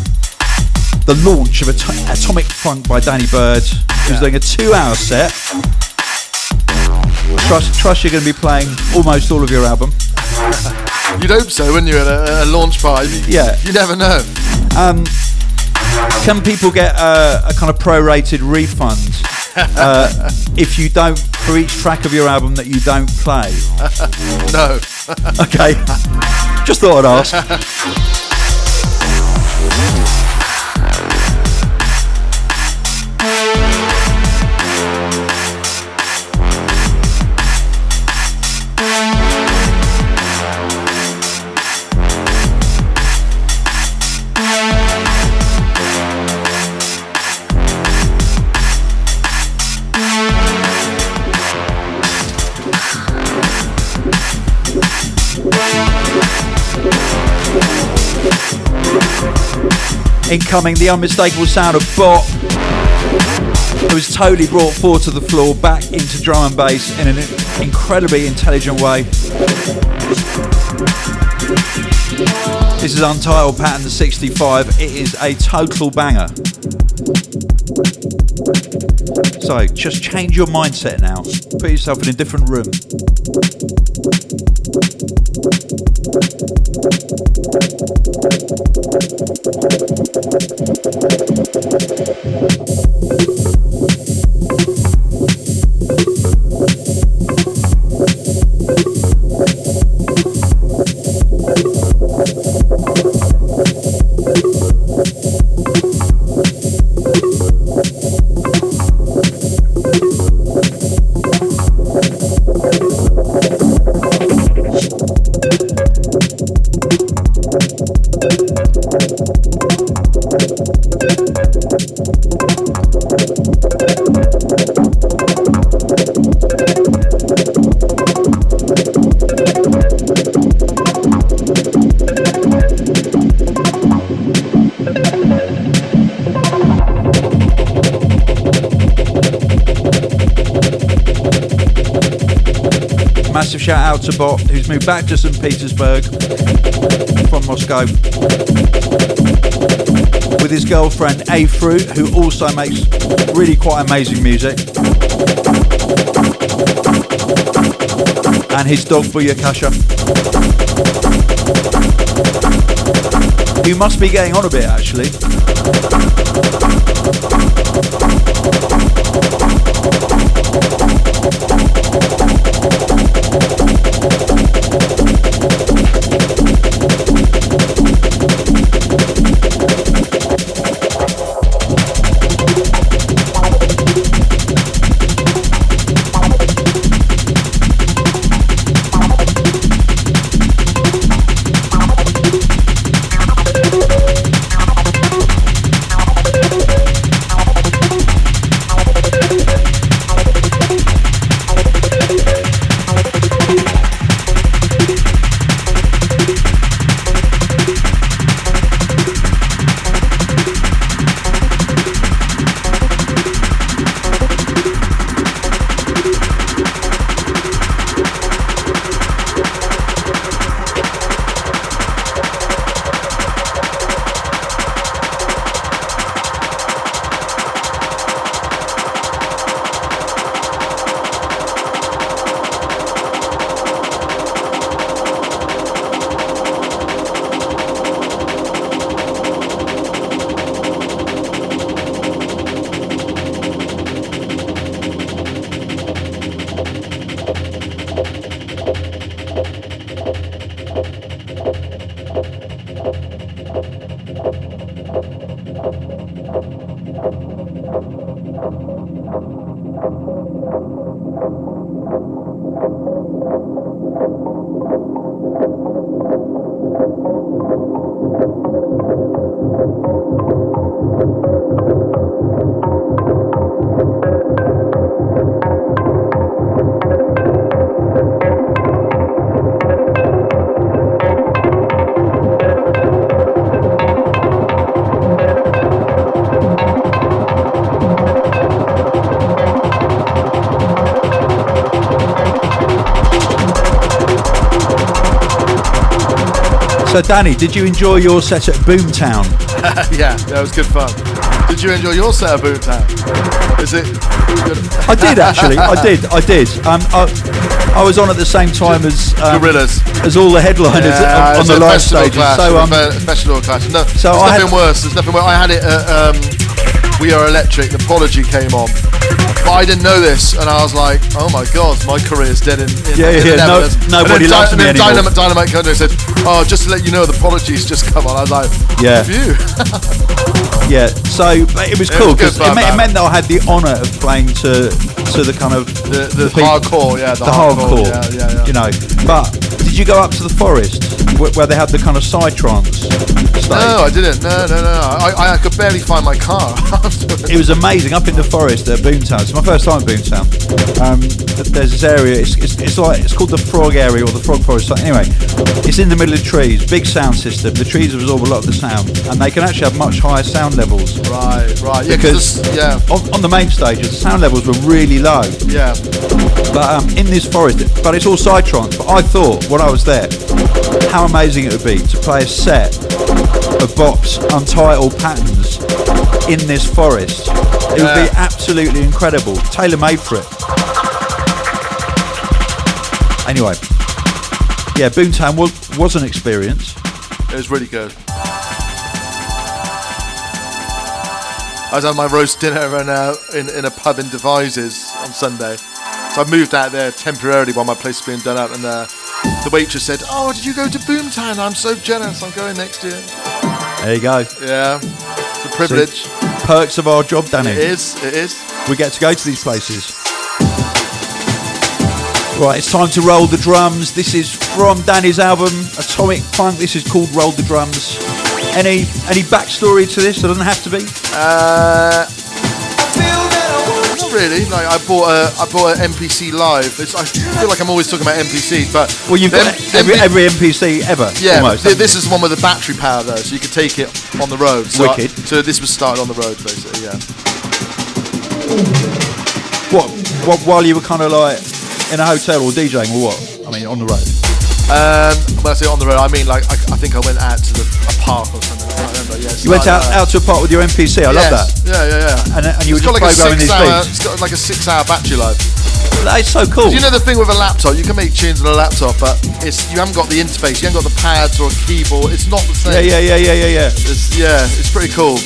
the launch of Atomic Funk by Danny Byrd, who's doing a 2-hour set. Trust you're going to be playing almost all of your album. You'd hope so, wouldn't you, at a launch party? Yeah. You never know. Can people get a kind of prorated refund if you don't, for each track of your album that you don't play? No. Okay. Just thought I'd ask. Incoming, the unmistakable sound of Bot, who was totally brought forward to the floor, back into drum and bass in an incredibly intelligent way. This is Untitled Pattern 65. It is a total banger. So just change your mindset now. Put yourself in a different room. Massive shout out to Bot, who's moved back to St. Petersburg from Moscow with his girlfriend A Fruit, who also makes really quite amazing music, and his dog Buyakasha, who must be getting on a bit actually. So Danny, did you enjoy your set at Boomtown? Yeah, that was good fun. Did you enjoy your set at Boomtown? Is it good? I did actually. I did. I was on at the same time as Gorillas, as all the headliners on the live stages. Festival clash. No, so there's nothing worse. There's nothing worse. I had it at We Are Electric. The Prodigy came on. But I didn't know this, and I was like, "Oh my God, my career's dead in nobody loves me anymore." Dynamite came and said, "Oh, just to let you know, the Prodigy's just come on." I was like, "Yeah, phew." Yeah. So it was cool because it meant that I had the honour of playing to the kind of the hardcore, the hardcore, yeah. You know. But did you go up to the forest where they had the kind of psytrance stage? No, I didn't. No. I could barely find my car. It was amazing up in the forest at Boomtown. It's my first time at Boomtown. There's this area. It's called the Frog Area or the Frog Forest. Anyway, it's in the middle of trees. Big sound system. The trees absorb a lot of the sound, and they can actually have much higher sound levels. Right. Yeah, because on the main stage, the sound levels were really low. Yeah. But in this forest, but it's all psytrance. But I thought when I was there, how amazing it would be to play a set of Bop's Untitled Patterns in this forest. It would be absolutely incredible, tailor-made for it. Anyway, yeah, Boomtown was an experience. It was really good. I was having my roast dinner in a pub in Devizes on Sunday. So I moved out there temporarily while my place was being done up, and the waitress said, "Oh, did you go to Boomtown? I'm so jealous. I'm going next year." There you go. Yeah, it's a privilege. Perks of our job, Danny. It is. We get to go to these places. Right, it's time to roll the drums. This is from Danny's album, Atomic Funk. This is called Roll the Drums. Any backstory to this? It doesn't have to be. Not really. Like I bought an MPC Live. I feel like I'm always talking about MPCs, but well, you've got every MPC ever. Yeah, almost, this is the one with the battery power though, so you can take it on the road. So wicked. So this was started on the road basically. Yeah. What? While you were kind of like in a hotel or DJing or what? mean, on the road. When I say on the road, I mean like I think I went out to a park or something. I can't remember. Yeah, You went out to a park with your MPC. I love that. Yeah. And you were It's just got like programming these beats. It's got like a 6-hour battery life. That is so cool. You know the thing with a laptop, you can make tunes on a laptop, but you haven't got the interface, you haven't got the pads or a keyboard. It's not the same. Yeah. It's pretty cool.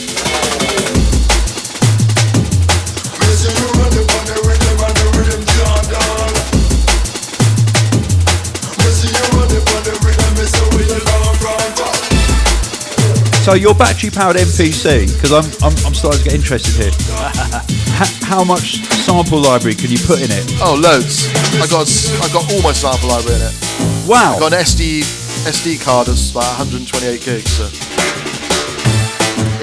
So your battery-powered MPC, because I'm starting to get interested here. How much sample library can you put in it? Oh, loads. I got all my sample library in it. Wow. I got an SD card that's like 128 gigs. So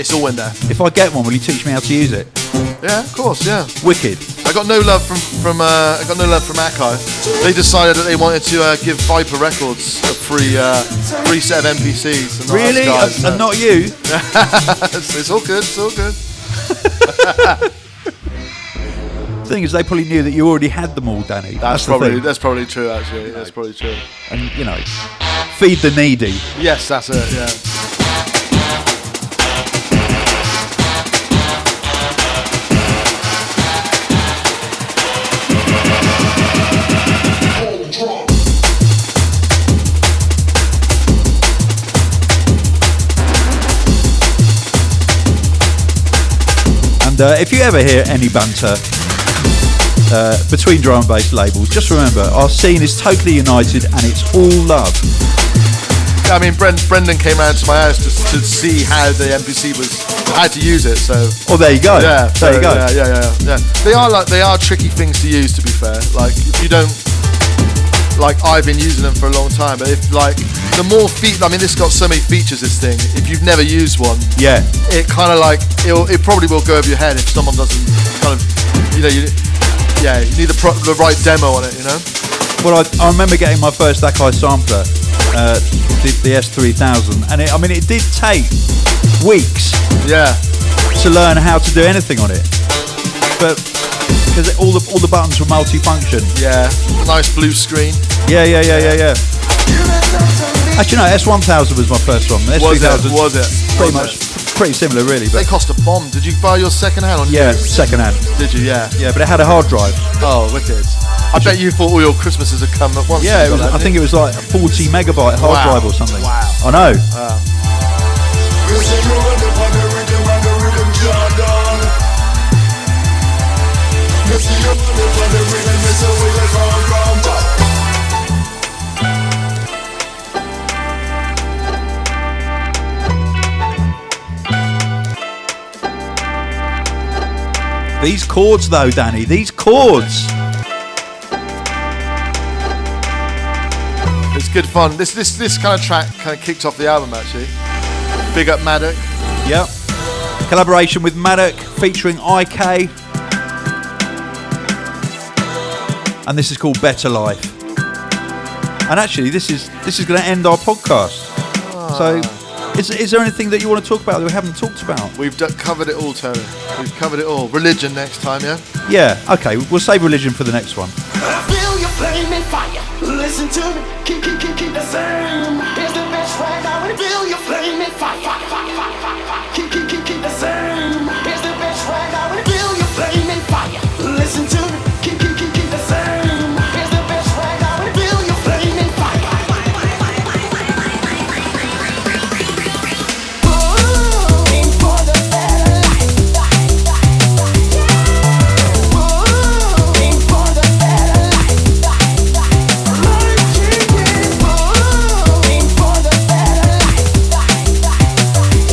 it's all in there. If I get one, will you teach me how to use it? Yeah, of course. Yeah. Wicked. I got no love from Akai. They decided that they wanted to give Viper Records a free set of MPCs. And Really? And not you? It's all good. It's all good. The thing is, they probably knew that you already had them all, Danny. That's probably true. Actually, that's probably true. And feed the needy. Yes, that's it. Yeah. And if you ever hear any banter between drum and bass labels, just remember, our scene is totally united and it's all love. I mean, Brendan came round to my house to see how the MPC how to use it. So. Oh, there you go. Yeah, there you go. Yeah. They are tricky things to use. To be fair, like if you don't, like I've been using them for a long time, but if like the more this got so many features. This thing, if you've never used one, it kind of like it probably will go over your head if someone doesn't kind of, you need the right demo on it, Well, I remember getting my first Akai sampler, the S3000, and it did take weeks to learn how to do anything on it, but because all the buttons were multi-function. Yeah, nice blue screen. Yeah. Actually, no, S1000 was my first one. S3000 was it? Pretty similar, really. But they cost a bomb. Did you buy your second hand on? Yeah, second hand. Did you? Yeah. Yeah, but it had a hard drive. Oh, wicked. I bet you thought all your Christmases had come at once. Yeah, I think it was like a 40 megabyte hard drive or something. Wow. I know. Wow. These chords though, Danny, these chords. It's good fun. This kind of track kind of kicked off the album actually. Big up Maduk. Yep. Collaboration with Maduk featuring IK. And this is called Better Life. And actually this is going to end our podcast. So is there anything that you want to talk about that we haven't talked about? We've covered it all, Tony. We've covered it all. Religion next time, yeah? Yeah, okay. We'll save religion for the next one. Feel your flame and fire. Listen to me. Keep the same. Here's the best right now. Feel your flame and fire. Keep the same. Here's the best right now. Feel your flame and fire. Listen to me. Keep the same. Here's the best right now. Feel your flame and fire. Aim for the better life. Aim for the better life. Aim for the better life.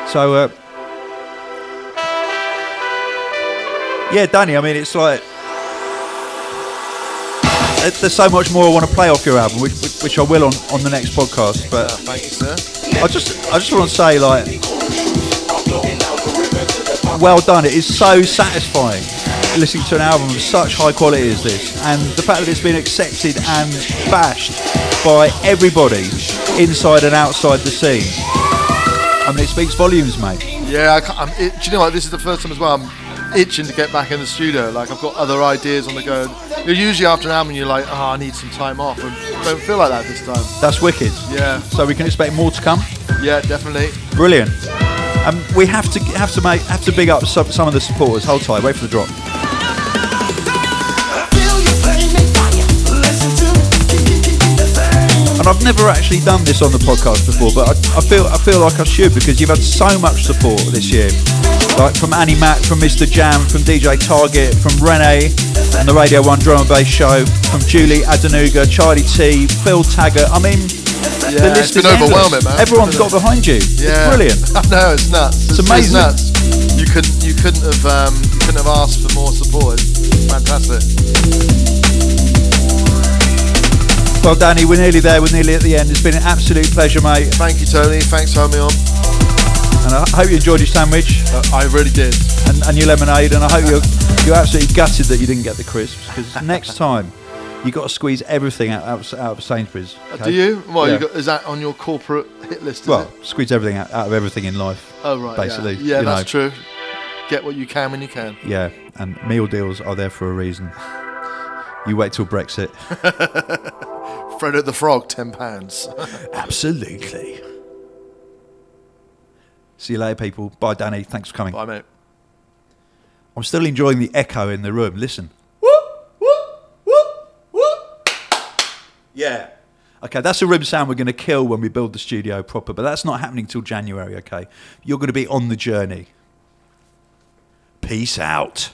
So, yeah, Danny, I mean, it's like, there's so much more I want to play off your album, which I will on the next podcast. But thank you, sir. I just want to say, like, well done. It is so satisfying listening to an album of such high quality as this, and the fact that it's been accepted and bashed by everybody inside and outside the scene. I mean, it speaks volumes, mate. Yeah, do you know what? This is the first time as well. I'm itching to get back in the studio. Like, I've got other ideas on the go. Usually after an album, you're like, oh, I need some time off, and don't feel like that this time. That's wicked. Yeah. So we can expect more to come. Yeah, definitely. Brilliant. We have to big up some of the supporters. Hold tight. Wait for the drop. And I've never actually done this on the podcast before, but I feel like I should, because you've had so much support this year. Like from Annie Mac, from Mr. Jam, from DJ Target, from Rene and the Radio 1 Drum and Bass Show, from Julie Adenuga, Charlie T, Phil Taggart. I mean, the list it's been is overwhelming, endless. man. Everyone's got behind you. Yeah. It's brilliant. I know, it's nuts. It's amazing. Nuts. You couldn't have asked for more support. It's fantastic. Well, Danny, we're nearly there. We're nearly at the end. It's been an absolute pleasure, mate. Thank you, Tony. Thanks for having me on. And I hope you enjoyed your sandwich. I really did. And your lemonade. And I hope you're absolutely gutted that you didn't get the crisps, because next time you got to squeeze everything out of Sainsbury's. Okay? Do you? Well, Yeah. is that on your corporate hit list? Well, squeeze everything out of everything in life. Oh, right. Basically. Yeah, you that's know. true. Get what you can when you can. Yeah, and meal deals are there for a reason. You wait till Brexit. Frederick the Frog, £10. Absolutely. See you later, people. Bye, Danny. Thanks for coming. Bye, mate. I'm still enjoying the echo in the room. Listen. Yeah. Okay, that's a room sound we're going to kill when we build the studio proper, but that's not happening till January, okay? You're going to be on the journey. Peace out.